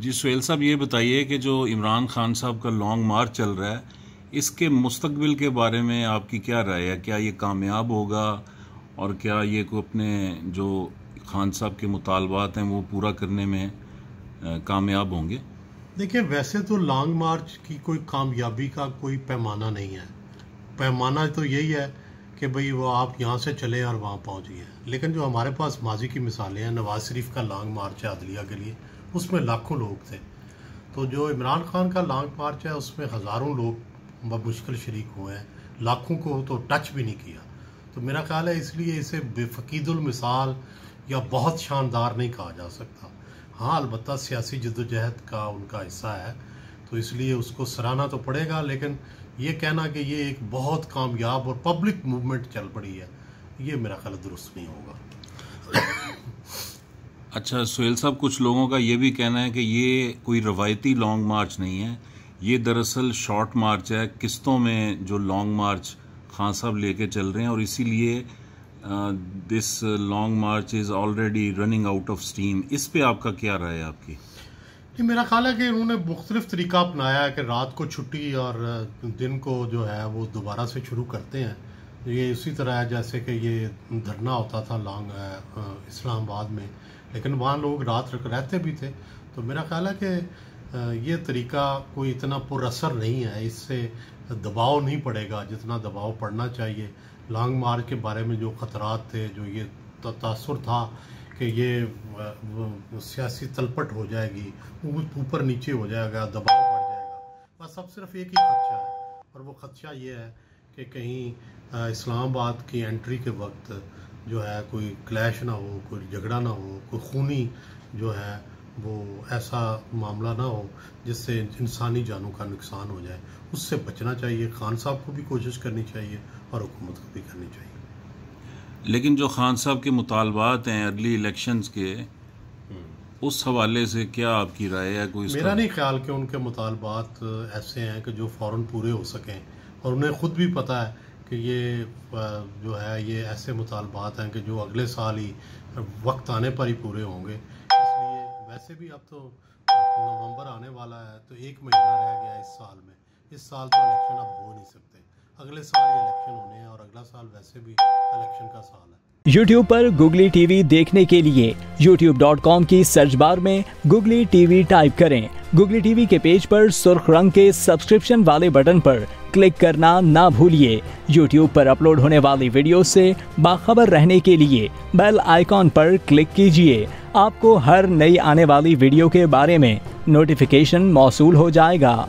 جی سہیل صاحب، یہ بتائیے کہ جو عمران خان صاحب کا لانگ مارچ چل رہا ہے، اس کے مستقبل کے بارے میں آپ کی کیا رائے ہے؟ کیا یہ کامیاب ہوگا اور کیا یہ کوئی اپنے جو خان صاحب کے مطالبات ہیں وہ پورا کرنے میں کامیاب ہوں گے؟ دیکھیں، ویسے تو لانگ مارچ کی کوئی کامیابی کا کوئی پیمانہ نہیں ہے. پیمانہ تو یہی ہے کہ بھئی وہ آپ یہاں سے چلے اور وہاں پہنچ گئے. لیکن جو ہمارے پاس ماضی کی مثالیں ہیں، نواز شریف کا لانگ مارچ ہے عدلیہ کے لیے، اس میں لاکھوں لوگ تھے. تو جو عمران خان کا لانگ مارچ ہے، اس میں ہزاروں لوگ بمشکل شریک ہوئے ہیں، لاکھوں کو تو ٹچ بھی نہیں کیا. تو میرا خیال ہے اس لیے اسے بے فقید المثال یا بہت شاندار نہیں کہا جا سکتا. ہاں، البتہ سیاسی جدوجہد کا ان کا حصہ ہے، تو اس لیے اس کو سراہنا تو پڑے گا. لیکن یہ کہنا کہ یہ ایک بہت کامیاب اور پبلک موومنٹ چل پڑی ہے، یہ میرا خیال درست نہیں ہوگا. اچھا سہیل صاحب، کچھ لوگوں کا یہ بھی کہنا ہے کہ یہ کوئی روایتی لانگ مارچ نہیں ہے، یہ دراصل شارٹ مارچ ہے. قسطوں میں جو لانگ مارچ خان صاحب لے کے چل رہے ہیں، اور اسی لیے this long march is already running out of steam. اس پہ آپ کا کیا رائے ہے آپ کی؟ میرا خیال ہے کہ انہوں نے مختلف طریقہ اپنایا ہے کہ رات کو چھٹی اور دن کو جو ہے وہ دوبارہ سے شروع کرتے ہیں. یہ اسی طرح ہے جیسے کہ یہ دھرنا ہوتا تھا اسلام آباد میں، لیکن وہاں لوگ رات رہتے بھی تھے. تو میرا خیال ہے کہ یہ طریقہ کوئی اتنا پر اثر نہیں ہے، اس سے دباؤ نہیں پڑے گا جتنا دباؤ پڑنا چاہیے. لانگ مارچ کے بارے میں جو خطرات تھے، جو یہ تاثر تھا کہ یہ سیاسی تلپٹ ہو جائے گی، اوپر نیچے ہو جائے گا، دباؤ بڑھ جائے گا، بس اب صرف ایک ہی خدشہ ہے، اور وہ خدشہ یہ ہے کہ کہیں اسلام آباد کی انٹری کے وقت جو ہے کوئی کلیش نہ ہو، کوئی جھگڑا نہ ہو، کوئی خونی جو ہے وہ ایسا معاملہ نہ ہو جس سے انسانی جانوں کا نقصان ہو جائے. اس سے بچنا چاہیے. خان صاحب کو بھی کوشش کرنی چاہیے اور حکومت کو بھی کرنی چاہیے. لیکن جو خان صاحب کے مطالبات ہیں ارلی الیکشنز کے، اس حوالے سے کیا آپ کی رائے ہے؟ کوئی میرا نہیں خیال کہ ان کے مطالبات ایسے ہیں کہ جو فوراً پورے ہو سکیں، اور انہیں خود بھی پتہ ہے کہ یہ جو ہے یہ ایسے مطالبات ہیں کہ جو اگلے سال ہی وقت آنے پر ہی پورے ہوں گے. اس لیے ویسے بھی اب تو نومبر آنے والا ہے، تو 1 مہینہ رہ گیا اس سال میں. اس سال تو الیکشن اب ہو نہیں سکتے، اگلے سال ہی الیکشن ہونے ہیں، اور اگلا سال ویسے بھی الیکشن کا سال ہے. YouTube پر گوگلی ٹی وی دیکھنے کے لیے youtube.com کی سرچ بار میں گوگلی ٹی وی ٹائپ کریں. گوگلی ٹی وی کے پیج پر سرخ رنگ کے سبسکرپشن والے بٹن پر کلک کرنا نہ بھولیے. YouTube پر اپلوڈ ہونے والی ویڈیو سے باخبر رہنے کے لیے بیل آئیکن پر کلک کیجیے. آپ کو ہر نئی آنے والی ویڈیو کے بارے میں نوٹیفیکیشن موصول ہو جائے گا.